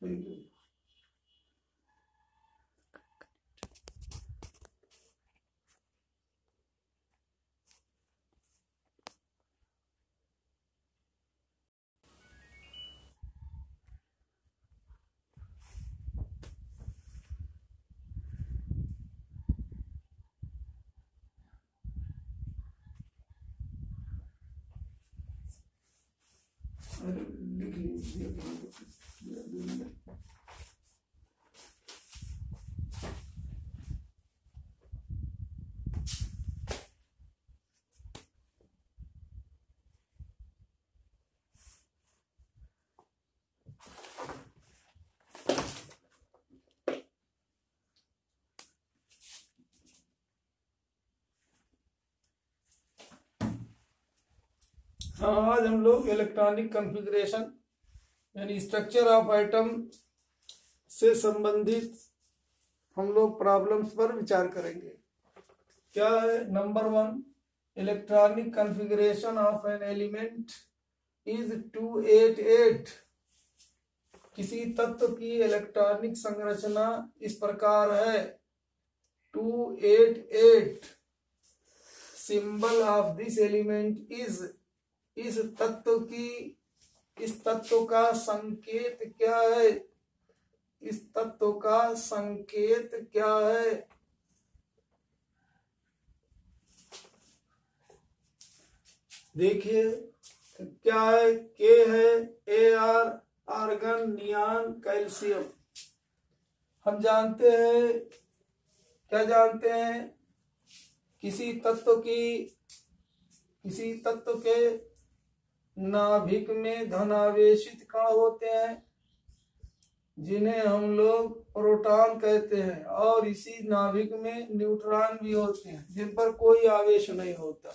Thank you. लिख लीजिए। हाँ, आज हम लोग इलेक्ट्रॉनिक कॉन्फ़िगरेशन यानी स्ट्रक्चर ऑफ आइटम से संबंधित हम लोग प्रॉब्लम्स पर विचार करेंगे। क्या है? Number 1, electronic configuration of an element is 288। किसी तत्व की इलेक्ट्रॉनिक संरचना इस प्रकार है 288। Symbol of this element is. इस तत्व का संकेत क्या है? इस तत्व का संकेत क्या है? देखिए क्या है। के है Ar, आर्गन, नियॉन, कैल्शियम। हम जानते हैं, क्या जानते हैं? किसी तत्व के नाभिक में धनावेशित कण होते हैं जिन्हें हम लोग प्रोटॉन कहते हैं, और इसी नाभिक में न्यूट्रॉन भी होते हैं जिन पर कोई आवेश नहीं होता,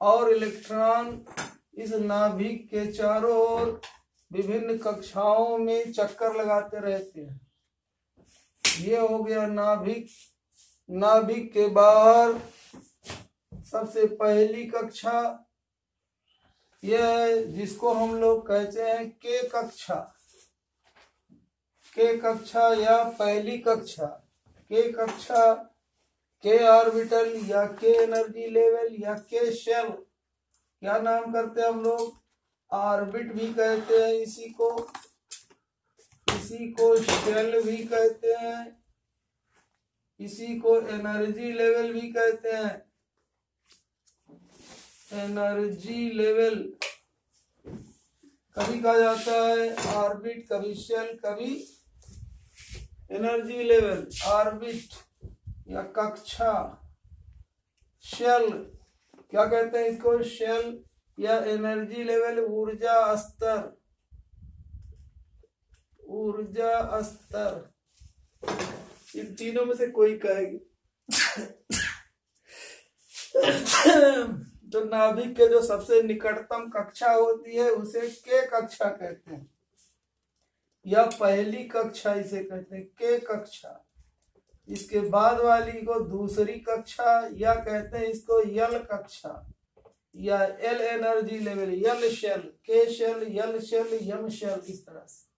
और इलेक्ट्रॉन इस नाभिक के चारों ओर विभिन्न कक्षाओं में चक्कर लगाते रहते हैं। ये हो गया नाभिक। नाभिक के बाहर सबसे पहली कक्षा यह है जिसको हम लोग कहते हैं के कक्षा। के कक्षा या पहली कक्षा। के कक्षा, के ऑर्बिटल या के एनर्जी लेवल या के शेल, क्या नाम करते हैं हम लोग? ऑर्बिट भी कहते हैं इसी को शेल भी कहते हैं, इसी को एनर्जी लेवल भी कहते हैं। एनर्जी लेवल कभी कहा जाता है ऑर्बिट, कभी शेल, कभी एनर्जी लेवल। ऑर्बिट या कक्षा, शेल क्या कहते हैं इसको? शेल या एनर्जी लेवल, ऊर्जा स्तर। ऊर्जा स्तर, इन तीनों में से कोई कहेगी। तो नाभिक के जो सबसे निकटतम कक्षा होती है उसे के कक्षा कहते हैं, या पहली कक्षा इसे कहते हैं, के कक्षा। इसके बाद वाली को दूसरी कक्षा या कहते हैं इसको यल कक्षा या एल एनर्जी लेवल, यल शेल, के शेल, यल शेल, यम शेल, इस तरह से।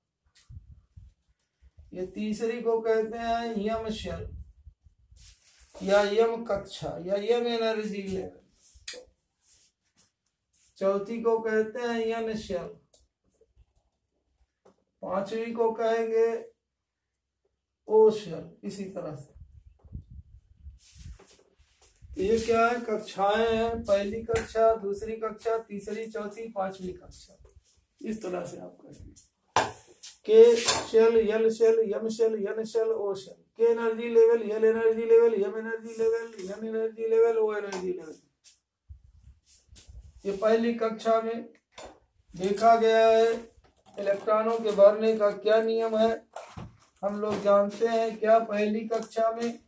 ये तीसरी को कहते हैं यम शेल या यम कक्षा या यम एनर्जी लेवल। चौथी को कहते हैं यन शेल। पांचवी को कहेंगे ओ शेल, इसी तरह से। ये क्या है? कक्षाएं हैं। पहली कक्षा, दूसरी कक्षा, तीसरी, चौथी, पांचवी कक्षा, इस तरह से आप कहेंगे। के शेल, यल शेल, यम शेल, यन शेल, ओ शेल। के एनर्जी लेवल, यल एनर्जी लेवल, यम एनर्जी लेवल, यन एनर्जी लेवल, ओ एनर्जी लेवल। ये पहली कक्षा में देखा गया है इलेक्ट्रॉनों के भरने का क्या नियम है। हम लोग जानते हैं क्या? पहली कक्षा में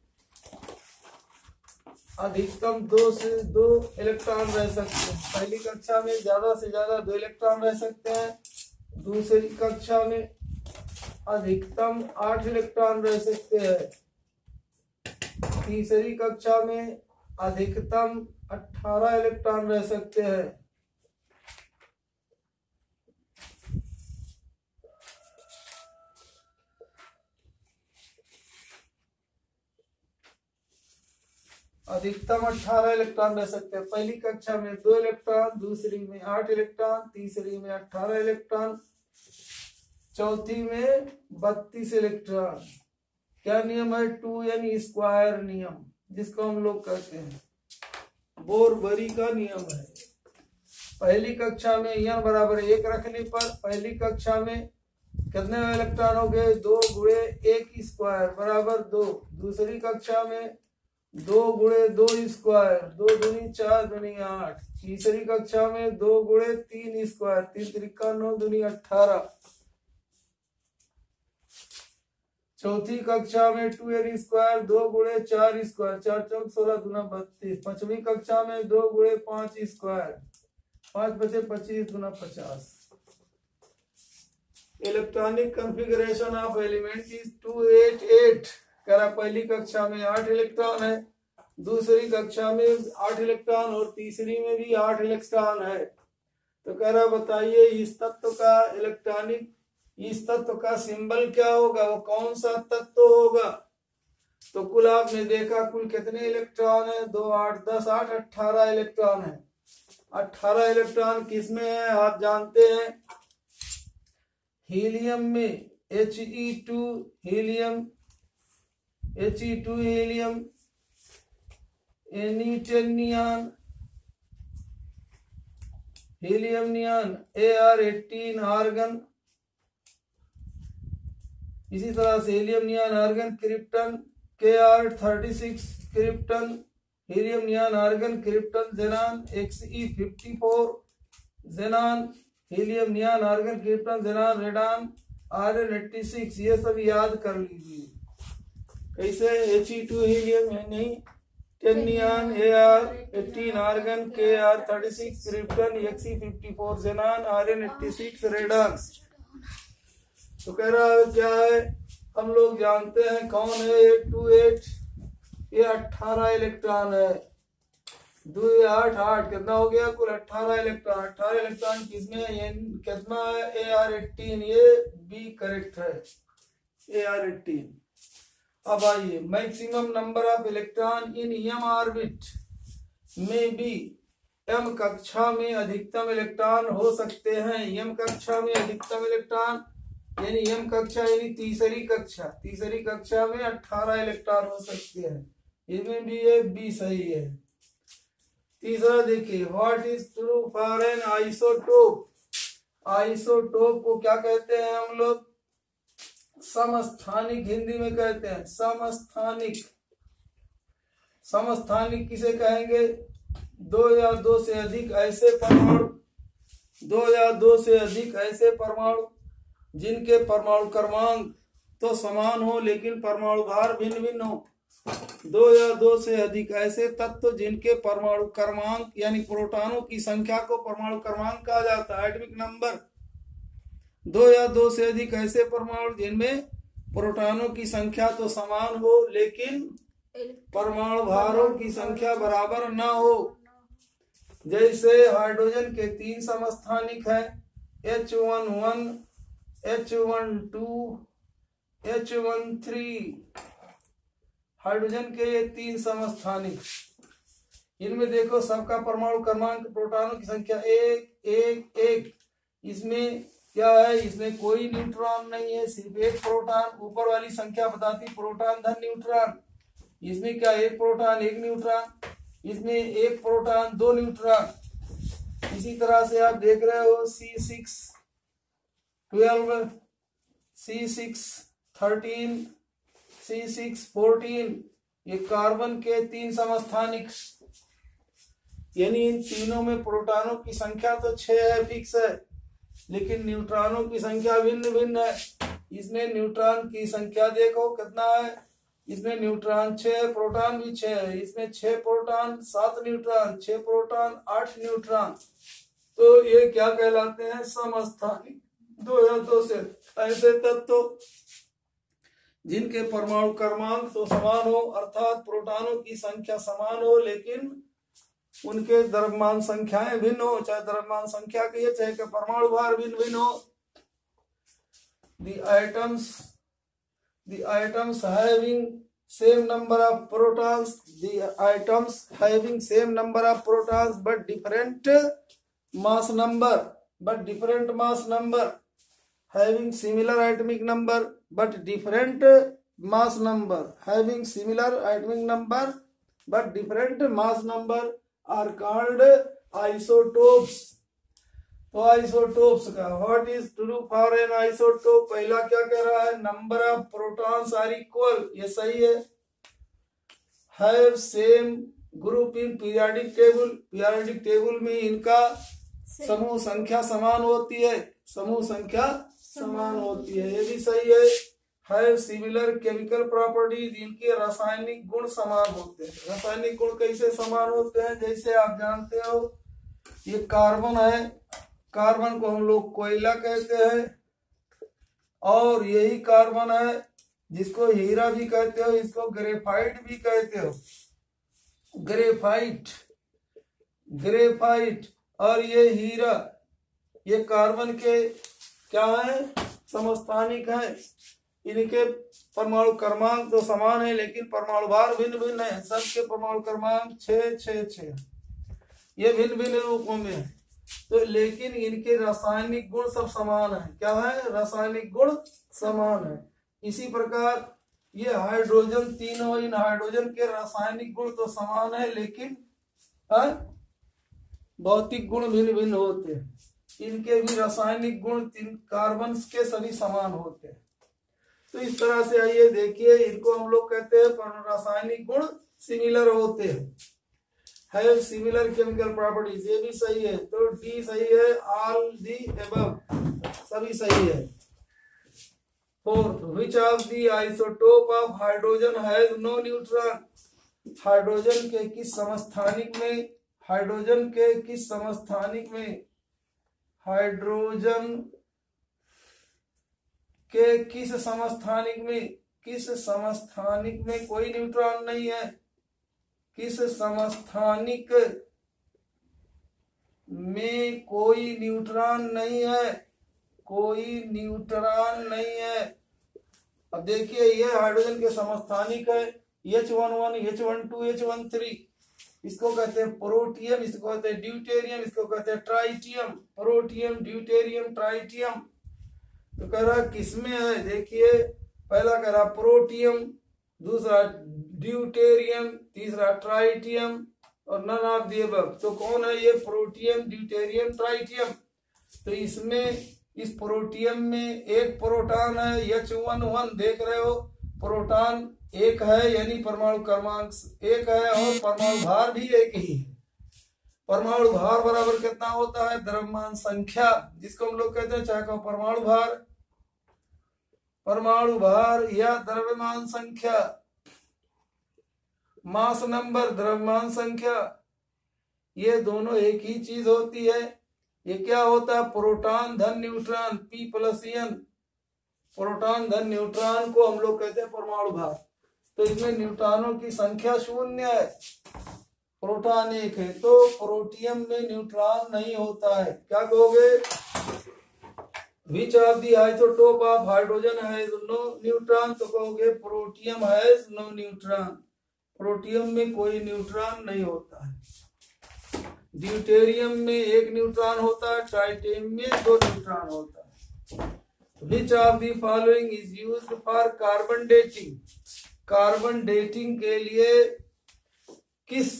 अधिकतम 2 से 2 इलेक्ट्रॉन रह सकते हैं। पहली कक्षा में ज्यादा से ज्यादा 2 इलेक्ट्रॉन रह सकते हैं। दूसरी कक्षा में अधिकतम 8 इलेक्ट्रॉन रह सकते हैं। तीसरी कक्षा में अधिकतम 18 इलेक्ट्रॉन रह सकते हैं। अधिकतम 18 इलेक्ट्रॉन रह सकते हैं। पहली कक्षा में 2 इलेक्ट्रॉन, दूसरी में 8 इलेक्ट्रॉन, तीसरी में 18 इलेक्ट्रॉन, चौथी में 32 इलेक्ट्रॉन। क्या नियम है? 2n² नियम, जिसको हम लोग कहते हैं बोर-बरी का नियम है। पहली कक्षा में n बराबर 1 रखने पर पहली कक्षा में कितने इलेक्ट्रॉन हो गए? 2 गुणे 1² बराबर 2। दूसरी कक्षा में 2 गुणे 2² 2 दूनी 4 दूनी 8। तीसरी कक्षा में 2 गुणे 3² 3 त्रिका 9 दूनी 18। चौथी कक्षा में 2n² 2 गुणे 4² 4 चौक 16 दूना 32। पांचवी कक्षा में 2 गुणे 5² 5 बचे 25 दूना 50। Electronic configuration of element is 288। कह रहा पहली कक्षा में 8 इलेक्ट्रॉन है, दूसरी कक्षा में 8 इलेक्ट्रॉन और तीसरी में भी 8 इलेक्ट्रॉन है। तो कह रहा बताइए इस तत्व का इलेक्ट्रॉनिक, इस तत्व का सिंबल क्या होगा, वो कौन सा तत्व होगा? तो कुल आपने देखा कुल कितने इलेक्ट्रॉन है? 2 8 10 8 18 इलेक्ट्रॉन है। 18 इलेक्ट्रॉन किसमें है आप जानते हैं? हीलियम में He2 helium, He2 helium, Ni10 neon, helium neon, Ar18 argon, इसी तरह से helium neon argon krypton, Kr36 krypton, helium neon argon krypton xenon, Xe54 xenon, helium neon argon krypton xenon radon, Rn86। ये सब याद कर लीजिए। कैसे? He2 हीलियम नहीं 10 neon, Ar18 argon, Kr36 krypton, Xe54 xenon, Rn86 radon. तो कह रहा है क्या है? हम लोग जानते हैं कौन है? 28 ये 18 इलेक्ट्रॉन है। 2 8 8 कितना हो गया? कुल 18 इलेक्ट्रॉन। 18 इलेक्ट्रॉन किसमें है? कितना है? Ar18। ये बी करेक्ट है, Ar18। अब आइए maximum number of electron in m orbit में भी m कक्षा में अधिकतम इलेक्ट्रॉन हो सकते हैं। m कक्षा में अधिकतम इलेक्ट्रॉन यानी m कक्षा यानी तीसरी कक्षा, तीसरी कक्षा में 18 इलेक्ट्रॉन हो सकते हैं। इसमें भी ये बी सही है। तीसरा देखिए, what is true for an isotope? Isotope को क्या कहते हैं हम लोग? समस्थानिक हिंदी में कहते हैं समस्थानिक। समस्थानिक किसे कहेंगे? 2 या 2 से अधिक ऐसे परमाणु, 2 या 2 से अधिक ऐसे परमाणु जिनके परमाणु क्रमांक तो समान हो लेकिन परमाणु भार भिन्न भिन्न हो। 2 या 2 से अधिक ऐसे तत्व जिनके परमाणु क्रमांक यानी प्रोटॉनों की संख्या को परमाणु क्रमांक कहा जाता है, एटॉमिक नंबर। 2 या 2 से अधिक ऐसे परमाणु जिनमें प्रोटॉनों की संख्या तो समान हो लेकिन परमाणु भारों की संख्या बराबर न हो। जैसे हाइड्रोजन के 3 समस्थानिक हैं, H11, H12, H13। हाइड्रोजन के ये 3 समस्थानिक, इनमें देखो सबका परमाणु क्रमांक प्रोटॉनों की संख्या 1 1 1। इसमें क्या है? इसमें कोई न्यूट्रॉन नहीं है, सिर्फ एक प्रोटॉन। ऊपर वाली संख्या बताती प्रोटॉन धन न्यूट्रॉन। इसमें क्या? एक प्रोटॉन 1 न्यूट्रॉन। इसमें एक प्रोटॉन 2 न्यूट्रॉन। इसी तरह से आप देख रहे हो C6 12, C6 13, C6 14। ये कार्बन के 3 समस्थानिक, यानी इन तीनों में प्रोटॉनों की संख्या तो 6 है, फिक्स है, लेकिन न्यूट्रॉनों की संख्या भिन्न भिन्न है। इसमें न्यूट्रॉन की संख्या देखो कितना है? इसमें न्यूट्रॉन 6, प्रोटॉन भी 6 है। इसमें 6 प्रोटॉन 7 न्यूट्रॉन, 6 प्रोटॉन 8 न्यूट्रॉन। तो ये क्या कहलाते हैं? समस्थानिक। 2 या 2 से ऐसे तत्व जिनके परमाणु क्रमांक तो समान हो, अर्थात प्रोटॉनों की संख्या समान हो लेकिन उनके द्रव्यमान संख्याएं भिन्न हो, चाहे द्रव्यमान संख्या कहिए चाहे के परमाणु भार भिन्न भिन्न हो। The atoms having same number of protons, the atoms having same number of protons but different mass number, having similar atomic number but different mass number, having similar atomic number but different mass number are called isotopes. तो isotopes का what is true for an isotope, पहला क्या कह रहा है, number of protons are equal, ये सही है। Have same group in periodic table, periodic table में इनका समूह संख्या समान होती है, ये भी सही है। हैव सिमिलर केमिकल प्रॉपर्टीज, इनके रासायनिक गुण समान होते हैं। रासायनिक गुण कैसे समान होते हैं, जैसे आप जानते हो ये कार्बन है, कार्बन को हम लोग कोयला कहते हैं, और यही कार्बन है जिसको हीरा भी कहते हो, इसको ग्रेफाइट भी कहते हो, ग्रेफाइट और ये हीरा, ये कार्बन के क्या है, समस्थानिक है। इनके परमाणु क्रमांक तो समान है लेकिन परमाणु भार भिन्न भिन्न है, सबके परमाणु क्रमांक 666, ये भिन्न भिन्न रूपों में है। तो लेकिन इनके रासायनिक गुण सब समान है, क्या है, रासायनिक गुण समान है। इसी प्रकार ये हाइड्रोजन, तीनों इन हाइड्रोजन के रासायनिक गुण तो समान है लेकिन भौतिक गुण भिन्न भिन्न होते हैं। इनके भी रासायनिक गुण तीन कार्बन के सभी समान होते हैं। तो इस तरह से आइए देखिए, इनको हम लोग कहते हैं रासायनिक गुण सिमिलर होते हैं, हैव सिमिलर केमिकल प्रॉपर्टीज, ये भी सही है। तो डी सही है, ऑल दी अबव सभी सही है। Fourth, which of the isotope of hydrogen has no neutron, hydrogen के किस समस्थानिक में, हाइड्रोजन के किस समस्थानिक में, हाइड्रोजन के किस समस्थानिक में, किस समस्थानिक में कोई न्यूट्रॉन नहीं है, किस समस्थानिक में कोई न्यूट्रॉन नहीं है, कोई न्यूट्रॉन नहीं है। अब देखिए ये हाइड्रोजन के समस्थानिक है, H11, H12, H13, इसको कहते हैं प्रोटियम, इसको कहते हैं ड्यूटेरियम, इसको कहते हैं ट्राइटियम, प्रोटियम, ड्यूटेरियम, ट्राइटियम। तो कह रहा किसमें है, देखिए पहला कह रहा प्रोटियम, दूसरा ड्यूटेरियम, तीसरा ट्राइटियम और नन ऑफ द अबव। तो कौन है ये प्रोटियम, ड्यूटेरियम, ट्राइटियम। तो इसमें इस प्रोटियम में एक प्रोटॉन है, H11, देख रहे हो प्रोटॉन एक है यानी परमाणु क्रमांक एक है और परमाणु भार भी एक ही है। परमाणु भार बराबर कितना होता है, द्रव्यमान संख्या, जिसको हम लोग कहते हैं चाहे कहो परमाणु भार, परमाणु भार या द्रव्यमान संख्या, मास नंबर, द्रव्यमान संख्या, ये दोनों एक ही चीज होती है। ये क्या होता है, प्रोटॉन धन न्यूट्रॉन, P+N, प्रोटॉन धन न्यूट्रॉन को हम लोग कहते हैं परमाणु भार। तो इसमें न्यूट्रॉनों की संख्या 0 है, प्रोटॉन 1 है, तो प्रोटियम में न्यूट्रॉन नहीं होता है। क्या कहोगे, which of the isotope of hydrogen has no neutron, तो कहोगे protium has no neutron, protium में कोई न्यूट्रॉन नहीं होता है। ड्यूटेरियम में 1 न्यूट्रॉन होता है, ट्राइटियम में 2 न्यूट्रॉन होता है। विच of the following is used for carbon dating, carbon dating के लिए किस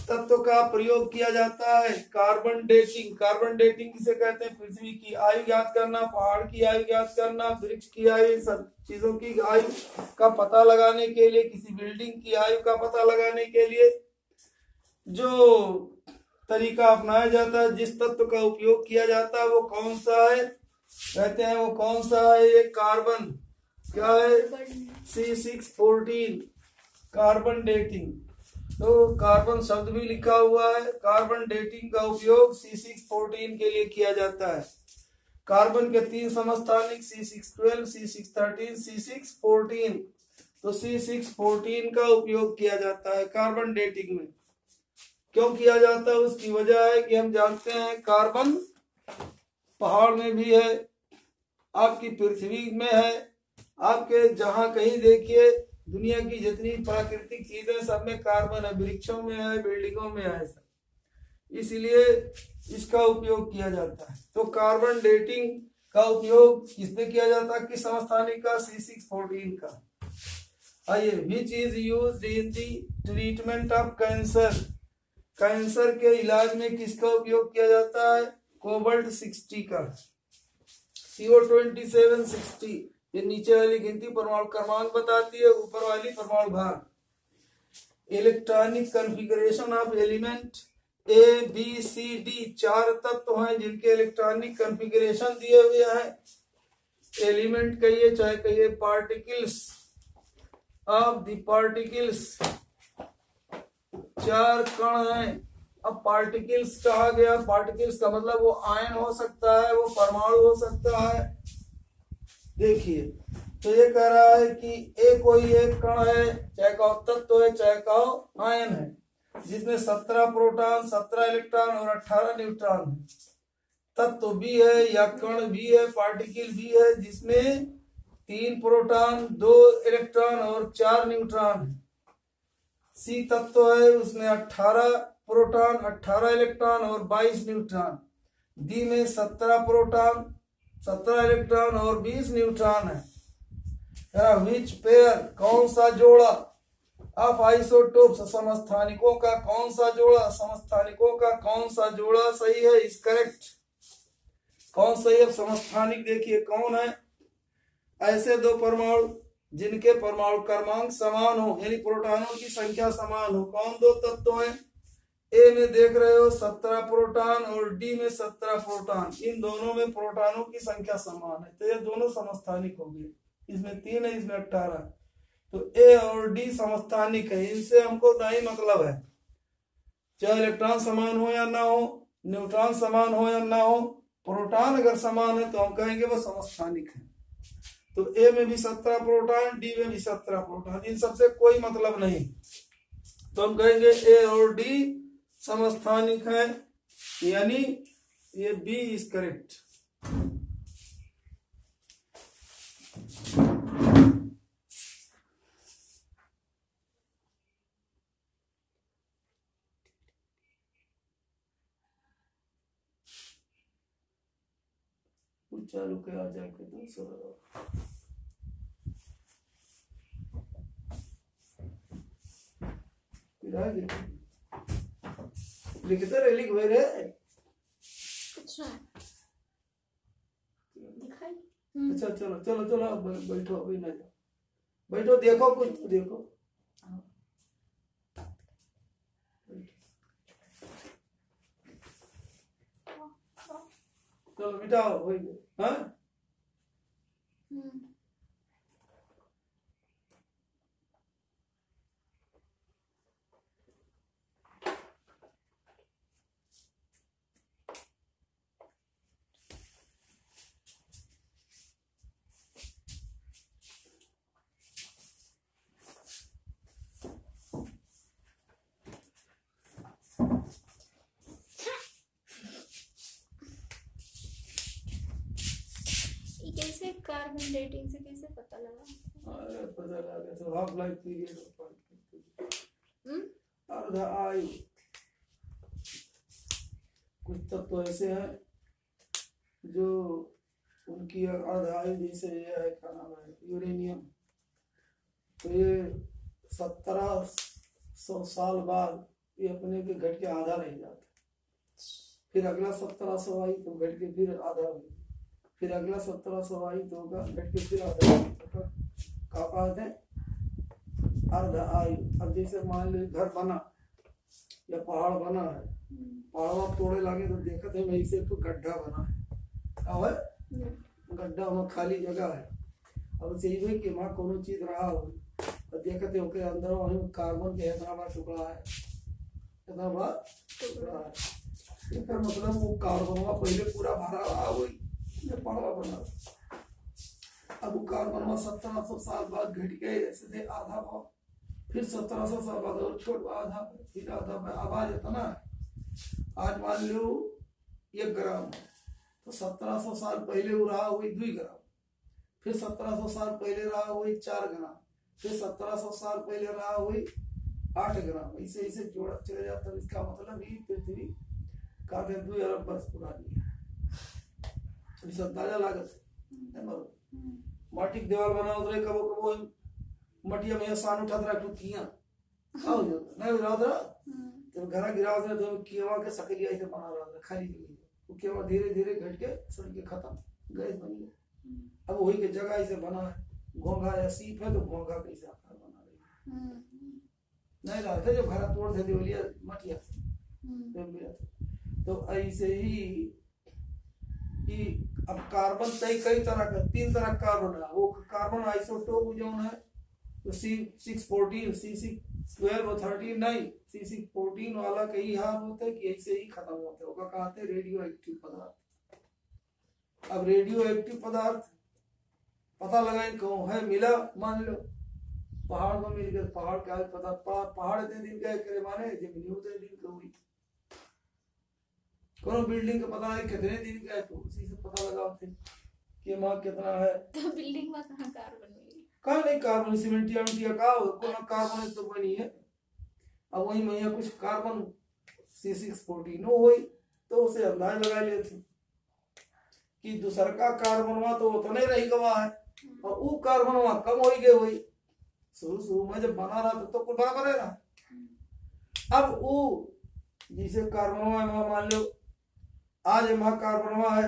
तत्व का प्रयोग किया जाता है, कार्बन डेटिंग। कार्बन डेटिंग किसे कहते हैं, पृथ्वी की आयु ज्ञात करना, पहाड़ की आयु ज्ञात करना, वृक्ष की आयु, सब चीजों की आयु का पता लगाने के लिए, किसी बिल्डिंग की आयु का पता लगाने के लिए जो तरीका अपनाया जाता है, जिस तत्व का उपयोग किया जाता है वो कौन सा है, कहते हैं वो कौन सा है, ये कार्बन, क्या है, C614, कार्बन डेटिंग। तो कार्बन शब्द भी लिखा हुआ है, कार्बन डेटिंग का उपयोग C614 के लिए किया जाता है। कार्बन के 3 समस्थानिक C612, C613, C614, तो C614 का उपयोग किया जाता है कार्बन डेटिंग में। क्यों किया जाता है, उसकी वजह है कि हम जानते हैं कार्बन पहाड़ में भी है, आपकी पृथ्वी में है, आपके जहां कहीं देखिए दुनिया की जितनी प्राकृतिक चीजें सब में कार्बन है, वृक्षों में है, बिल्डिंगों में है सब, इसलिए इसका उपयोग किया जाता है। तो कार्बन डेटिंग का उपयोग किसमें किया जाता है, किस समस्थानिक का, C614 का। आइए, which is used in the treatment of cancer, cancer के इलाज में किसका उपयोग किया जाता है, कोबाल्ट 60 का, CO27 60। ये नीचे वाली गिनती परमाणु क्रमांक बताती है, ऊपर वाली परमाणु भार। Electronic configuration of element ABCD, 4 तत्व हैं जिनके इलेक्ट्रॉनिक कॉन्फ़िगरेशन दिए हुए हैं। एलिमेंट कहिए चाहे कहिए पार्टिकल्स ऑफ द पार्टिकल्स, 4 कण हैं। अब पार्टिकल्स कहा गया, पार्टिकल्स का मतलब वो आयन हो सकता है, वो परमाणु हो सकता है। देखिए, तो ये कह रहा है कि कोई एक कण है, चाहे कहो तत्व है चाहे कहो आयन है, जिसमें 17 प्रोटॉन, 17 इलेक्ट्रॉन और 18 न्यूट्रॉन है। तत्व भी है या कण भी है, पार्टिकल भी है, जिसमें 3 प्रोटॉन, 2 इलेक्ट्रॉन और 4 न्यूट्रॉन है। C तत्व है, उसमें 18 प्रोटॉन, 18 इलेक्ट्रॉन और 22 न्यूट्रॉन। D में 17 प्रोटॉन, 17 इलेक्ट्रॉन और 20 न्यूट्रॉन है। विच पेयर, कौन सा जोड़ा, ऑफ आइसोटोप्स, समस्थानिकों का कौन सा जोड़ा, समस्थानिकों का कौन सा जोड़ा सही है, इज करेक्ट। कौन सही है समस्थानिक, देखिए कौन है, ऐसे 2 परमाणु जिनके परमाणु क्रमांक समान हो, यानी प्रोटॉनों की संख्या समान हो। कौन 2 तत्व हैं, ए में देख रहे हो 17 प्रोटॉन और डी में 17 प्रोटॉन, इन दोनों में प्रोटॉनों की संख्या समान है, तो ये दोनों समस्थानिक हो गए। इसमें 3 है, इसमें 18, तो ए और डी समस्थानिक है। इनसे हमको नहीं मतलब है, चाहे इलेक्ट्रॉन समान हो या ना हो, न्यूट्रॉन समान हो या ना हो, प्रोटॉन अगर समान है तो हम कहेंगे वो समस्थानिक है। तो ए में भी 17 प्रोटॉन, डी में भी 17 प्रोटॉन, इन सबसे कोई मतलब नहीं, तो हम कहेंगे ए और डी समस्थानिक है, यानी ये बी इज करेक्ट। चालू के आ जाके दूसरा लिखते रहे, लिख रहे अच्छा दिखाई। अच्छा चलो चलो चलो, अब बैठो, अभी ना जाओ, बैठो, देखो कुछ तो देखो। चलो मिटाओ, हो गया। हाँ कैसे कार्बन डेटिंग से कैसे पता लगा? अरे पता लगा, तो हाफ लाइफ पीरियड अर्धा आयु। कुछ तत्व ऐसे हैं जो उनकी अर्धा आयु, जैसे ये है, क्या नाम है, यूरेनियम, तो ये 1700 साल बाद ये अपने के घट के आधा रह जाता, फिर अगला 1700 आई तो घट के फिर आधा हुई, फिर अगला 1700 आई तो होगा घट के फिर आधा, का कहते हैं अर्धा आयु। अब जैसे मान लो घर बना या पहाड़ बना है, पहाड़ तोड़े लगे तो देखते हैं वहीं से तो गड्ढा बना है, गड्ढा वहाँ खाली जगह है, अब यही कि वहाँ कोनो चीज रहा हो तो देखते हो के अंदर वहीं कार्बन के इतना बड़ा टुकड़ा है, इतना बड़ा टुकड़ा है, इसका मतलब वो कार्बन पहले पूरा भरा रहा वही पहाड़ा बना। अब वो कार्बन 1700 साल बाद घट के ऐसे आधा भाव, फिर 1700 साल बाद और छोट आधा, फिर आधा, आवाज इतना है। आज मान लो 1 ग्राम तो 1700 साल पहले वो रहा वही 2 ग्राम, फिर 1700 साल पहले रहा वही 4 ग्राम, फिर 1700 साल पहले रहा हुई 8 ग्राम, ऐसे ऐसे जोड़ा चले जाता है। इसका मतलब ही पृथ्वी का 2 अरब वर्ष पुरानी है। इस अंदाजा लागत है माटी की दीवार बना उधरे कबो कबो मटिया में सान उठा रहा टूटियां आओ जो नहीं रहा था तो घर गिरा दे तो केवा के सकलिया ऐसे बना रहा था खाली जगह वो केवा धीरे धीरे घट के सड़ के खत्म गैस बन गया। अब वही के जगह ऐसे बना है घोंघा या सीप है तो घोंघा कैसे आकार बना रही है नहीं रहा था जो घर तोड़ दे दिया मटिया तो ऐसे ही कि अब कार्बन कई तरह का 3 तरह का कार्बन है। वो कार्बन आइसोटोप जो है तो C614 C612 नहीं C614 वाला कई हाल होते हैं कि ऐसे ही खत्म होते होगा कहते हैं रेडियो एक्टिव पदार्थ। अब रेडियो एक्टिव पदार्थ पता लगा कौन है मिला मान लो पहाड़ में मिल गया पहाड़ का पता पहाड़ इतने दिन का करे माने जमीन उतने दिन का हुई कौन बिल्डिंग का पता है कितने दिन का है तो उसी से पता लगाते कि माँ कितना है। तो बिल्डिंग में कहाँ कार्बन मिली कहाँ नहीं कार्बन सीमेंटिया का कौन कार्बन तो बनी है। अब वही मैया कुछ कार्बन C614 हुई तो उसे अंदाज लगा लिए थे कि दूसर का कार्बन तो उतना रही गवा है और वो कार्बन कम हो गए हुई शुरू में जब बना रहा तो कुछ बराबर है ना। अब वो जिसे कार्बन मान लो आज वहां कार्बनवा है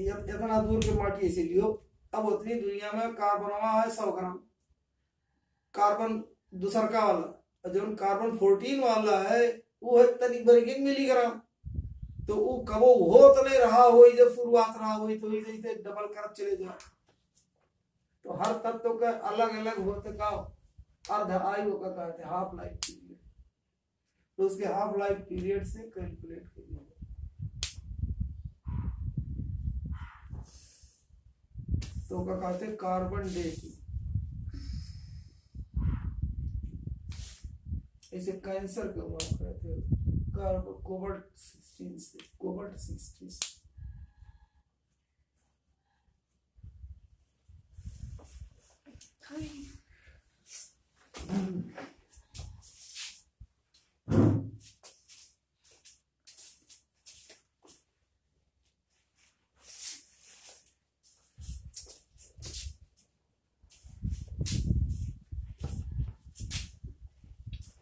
इतना दूर के माटी ऐसे लियो अब उतनी दुनिया में कार्बनवा है 100 ग्राम कार्बन दूसर का वाला जो कार्बन 14 वाला है वो है तनी बरगे मिलीग्राम तो वो कबो हो तो नहीं रहा हो जब शुरुआत रहा हुई तो जैसे डबल कर चले जाओ तो हर तत्व का अलग अलग होते का अर्ध आयु का कहते हाफ लाइफ पीरियड तो उसके हाफ लाइफ पीरियड से कैलकुलेट करिए तो क्या कहते हैं कार्बन डेटिंग। ऐसे कैंसर का वहां कहते हैं कार्बन कोबाल्ट 16 से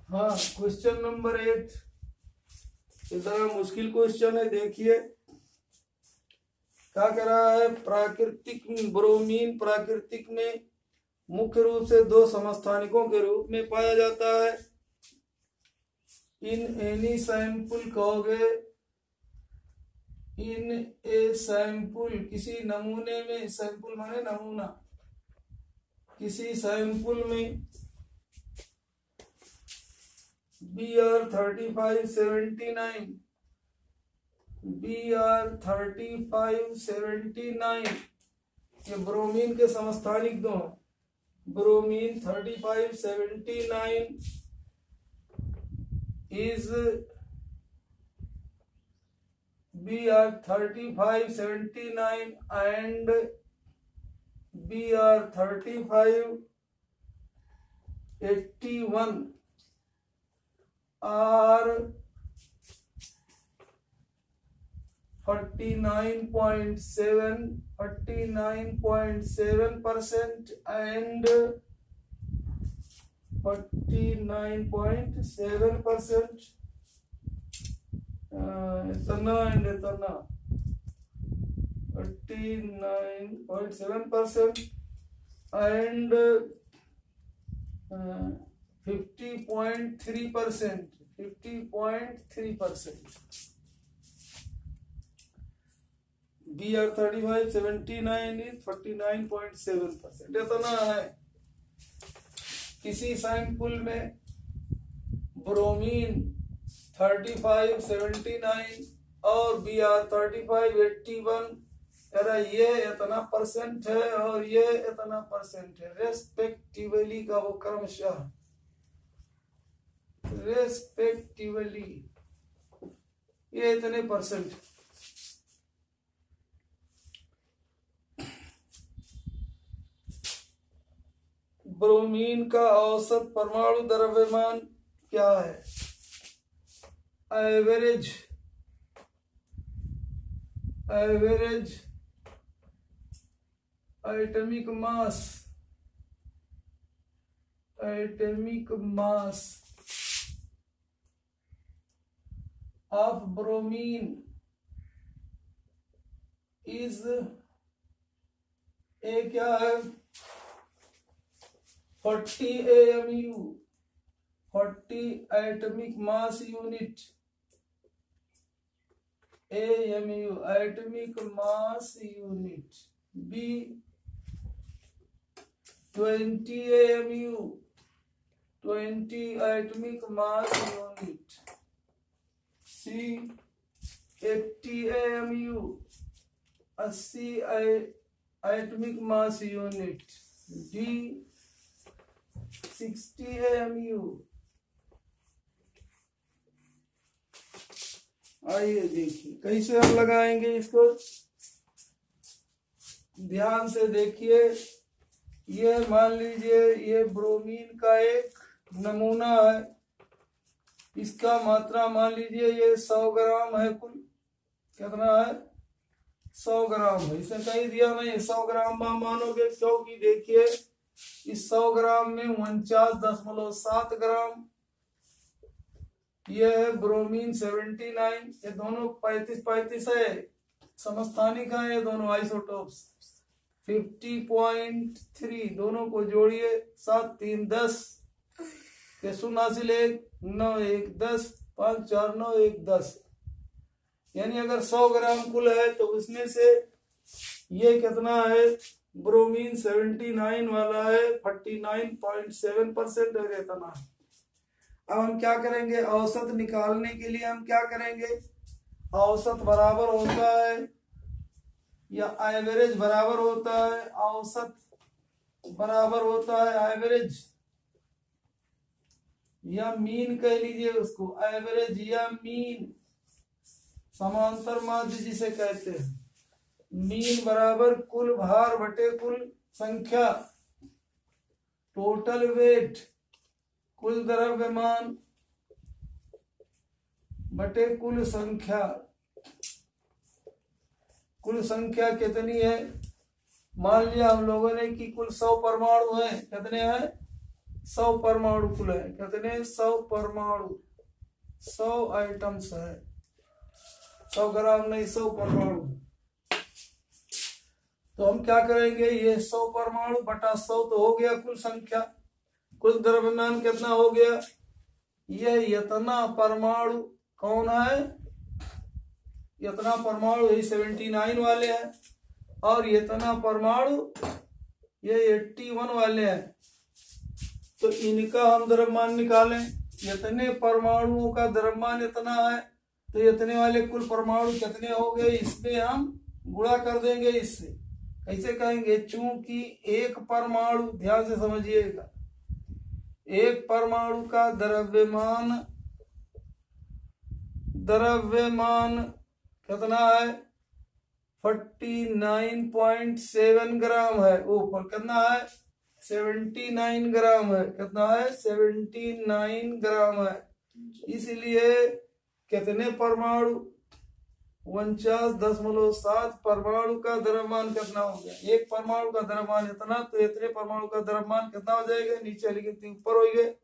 हाँ क्वेश्चन नंबर 8 इतना मुश्किल क्वेश्चन है देखिए क्या कह रहा है प्राकृतिक ब्रोमीन प्राकृतिक में मुख्य रूप से 2 समस्थानिकों के रूप में पाया जाता है। इन एनी सैंपल कहोगे इन ए सैंपल किसी नमूने में सैंपल माने नमूना किसी सैंपल में BR3579 ये ब्रोमीन के समस्थानिक 2 bromine 3579 is BR3579 and BR3581 are 49.7% and 49.7% इतना and इतना 49.7% and 50.3% BR3579 is 49.7% इतना है। किसी सैंपल में ब्रोमीन 3579 और BR3581 ये इतना % है और ये इतना % है रेस्पेक्टिवली का वो क्रमशः रेस्पेक्टिवली ये इतने %। ब्रोमीन का औसत परमाणु द्रव्यमान क्या है? Average atomic mass of bromine is a क्या है? 40 AMU, 40 atomic mass unit, AMU atomic mass unit. B 20 AMU, 20 atomic mass unit. C 80 AMU, 80 atomic mass unit. D 60 AMU। आइए देखिए कैसे हम लगाएंगे इसको, ध्यान से देखिए। ये मान लीजिए ये ब्रोमीन का एक नमूना है, इसका मात्रा मान लीजिए ये 100 ग्राम है। कुल कितना है? 100 ग्राम है। इसे कहीं दिया नहीं 100 ग्राम मानोगे, क्योंकि देखिए इस 100 ग्राम में 49.7 ग्राम ये है ब्रोमीन 79। ये दोनों 35 है, समस्थानिक है ये दोनों आइसोटोप्स। 50.3 दोनों को जोड़िए, 7 3 10 के 0 1 9 1 10 5 4 9 1 10। यानी अगर 100 ग्राम कुल है तो उसमें से ये कितना है? ब्रोमीन 79 वाला है 49.7% है, इतना है। अब हम क्या करेंगे? औसत निकालने के लिए हम क्या करेंगे? औसत बराबर होता है या एवरेज बराबर होता है? औसत बराबर होता है एवरेज या मीन कह लीजिए उसको, एवरेज या मीन, समांतर माध्य जिसे कहते हैं। मीन बराबर कुल भार बटे कुल संख्या, टोटल वेट, कुल द्रव्यमान बटे कुल संख्या। कुल संख्या कितनी है? मान लिया हम लोगों ने कि कुल 100 परमाणु है। कितने हैं? 100 परमाणु कुल है। कितने? 100 परमाणु, 100 आइटम्स है। 100 ग्राम नहीं, 100 परमाणु। तो हम क्या करेंगे? ये 100 परमाणु बटा 100 तो हो गया कुल संख्या। कुल द्रव्यमान कितना हो गया? ये इतना परमाणु कौन है? इतना परमाणु ये 79 वाले हैं, और इतना परमाणु ये 81 वाले हैं। तो इनका हम द्रव्यमान निकालें। इतने परमाणुओं का द्रव्यमान इतना है, तो इतने वाले कुल परमाणु कितने हो गए? इसमें हम गुणा कर देंगे इससे। कैसे कहेंगे? चूंकि एक परमाणु, ध्यान से समझिएगा, एक परमाणु का द्रव्यमान कितना है? 49.7 ग्राम है। ऊपर कितना है? 79 ग्राम है। कितना है? 79 ग्राम है। इसलिए कितने परमाणु? 49.7 परमाणु का द्रव्यमान कितना हो गया? एक परमाणु का द्रव्यमान इतना, तो इतने परमाणु का द्रव्यमान कितना हो जाएगा? नीचे लिखते ऊपर हो गए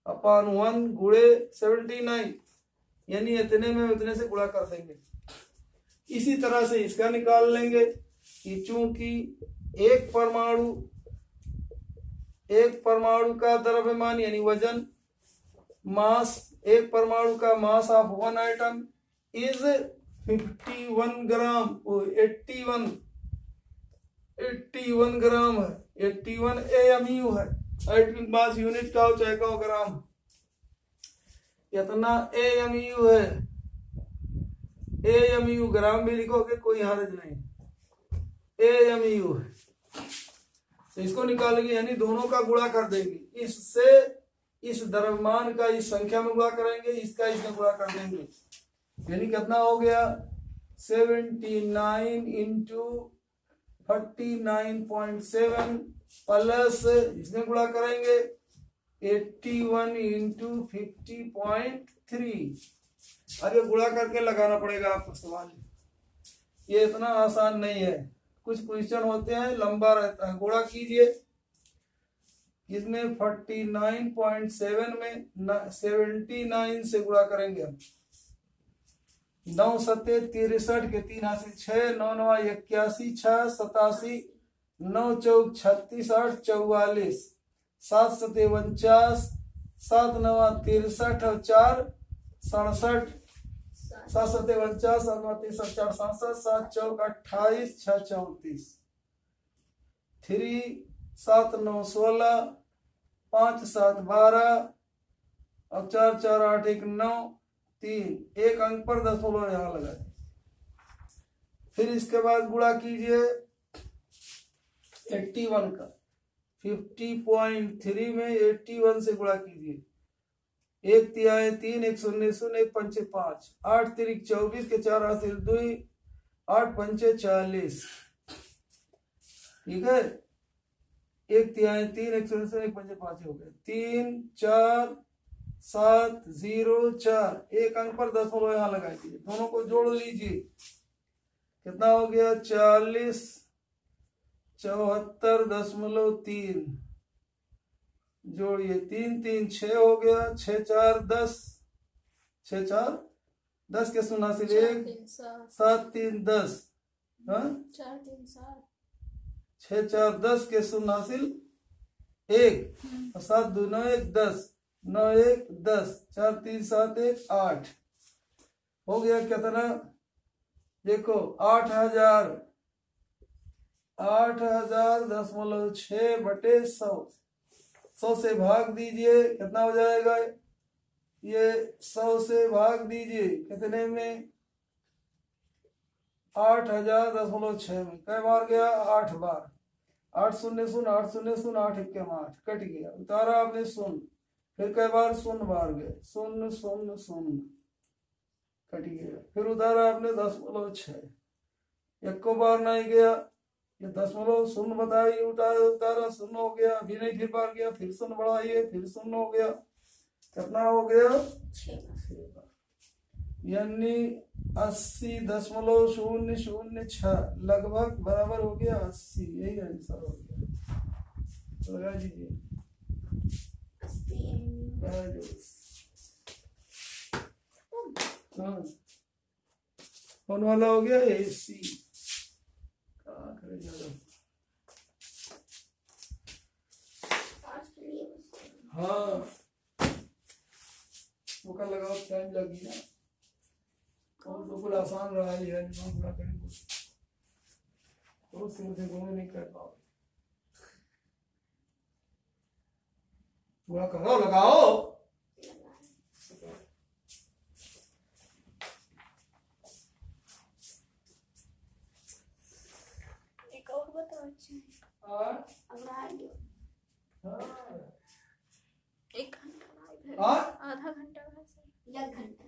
अपान 1 गुणे 79, यानी इतने में इतने से गुणा कर देंगे। इसी तरह से इसका निकाल लेंगे कि चूंकि एक परमाणु का द्रव्यमान यानी वजन, मास, एक परमाणु का mass of one item is 51 ग्राम। 81 ग्राम है। 81 AMU है। एटॉमिक मास यूनिट का हो चाहे का ग्राम, इतना AMU है। AMU ग्राम भी लिखोगे कोई हर्ज नहीं, AMU है। तो इसको निकालेंगे, यानी दोनों का गुणा कर देंगे। इससे इस द्रव्यमान का इस संख्या में गुणा करेंगे, इसका इसमें गुणा कर देंगे, यानी कितना हो गया? 79 इंटू 49.7 प्लस इसमें गुणा करेंगे 81 इंटू 50.3। अब ये गुणा करके लगाना पड़ेगा आपको सवाल। ये इतना आसान नहीं है, कुछ क्वेश्चन होते हैं लंबा रहता है। गुणा कीजिए इसमें 49.7 में 79 से गुणा करेंगे हम। 9 सत्ते 63 के 3 हासिल 6, 9 9 81, 6 87, 9 चौक 36, 8 44, 7 सत्ते 49, 7 9 63 और 4 67, 7 सत्ते 49, 7 9 63, 4 67, 7 चौक 28, 6 34, 3 7 9 16, 5 7 12 और 4 4 8 1 9 3। एक अंक पर दशमलव यहाँ लगा। फिर इसके बाद गुणा कीजिए 81 का। 50.3 में 81 से गुणा कीजिए। 1 तिहाई 3, 1 शून्य शून्य, 1 पंचे 5, 8 तिरिक 24 के 4 हासिल 2, 8 पंचे 40। ठीक है, 1 तिहाई 3, 1 शून्य शून्य, 1 पंचे 5 हो गए। 3 4 7 0 4। एक अंक पर दशमलव यहाँ लगा दीजिए। दोनों को जोड़ लीजिए, कितना हो गया 40 74.3। जोड़िए 3 3 6 हो गया, 6 4 10, 6 4 10 के शून्य हासिल 1, 7 3 10, 4 3 7, 6 4 10 के शून्य हासिल 1 और 7 2 9 1 10, 9 1 10, 4 3 7 1 8 हो गया। कितना देखो 8000.6 बटे 100। 100 से भाग दीजिए, कितना हो जाएगा ये 100 से भाग दीजिए कितने में 8000.6 में कई बार गया 8 बार। 8 शून्य शून्य 8 शून्य शून्य 8 1 8 कट गया। उतारा आपने शून्य, फिर कई बार शून्य बार गए 0 0 0 कट गया। फिर उतारा आपने 10.6 एक को बार नहीं गया, ये 10.0 बताइए। उतारा शून्य हो गया, अभी नहीं फिर बार गया, फिर शून्य बढ़ाइए, फिर शून्य हो गया। कितना हो गया 6 बार, यानी 80.006 लगभग बराबर हो गया 80। यही आंसर हो गया। लगा दीजिए 80। हाँ, कौन वाला हो गया 80। हाँ, वो का लगाओ, टाइम लगी ना। और तो कुछ आसान रहा है, पूरा करेंगे तो सिर्फ नहीं कर पाओ। पूरा करो, लगाओ। एक और बताओ। अच्छा एक घंटा आधा घंटा या घंटा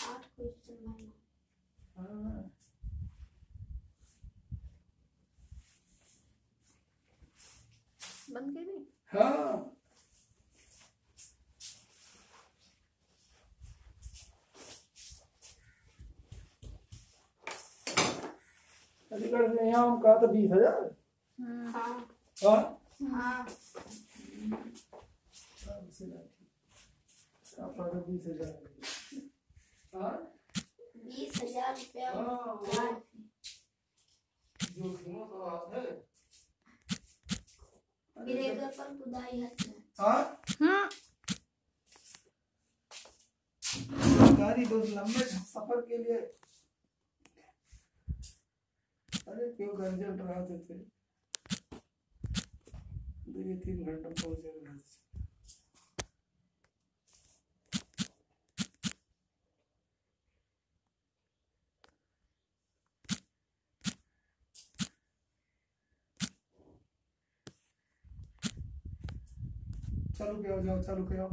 8 क्वेश्चन बन गए भी। हाँ, अलीगढ़ से यहाँ हम कहा था 20,000। हाँ हाँ हाँ 20,000 रुपया। जो तो बात है पर खुदाई है। गाड़ी बहुत लंबे सफर के लिए। अरे क्यों गंजन रहते थे, 2-3 घंटे पहुंचेगा। चालू किया जाओ, चालू किया।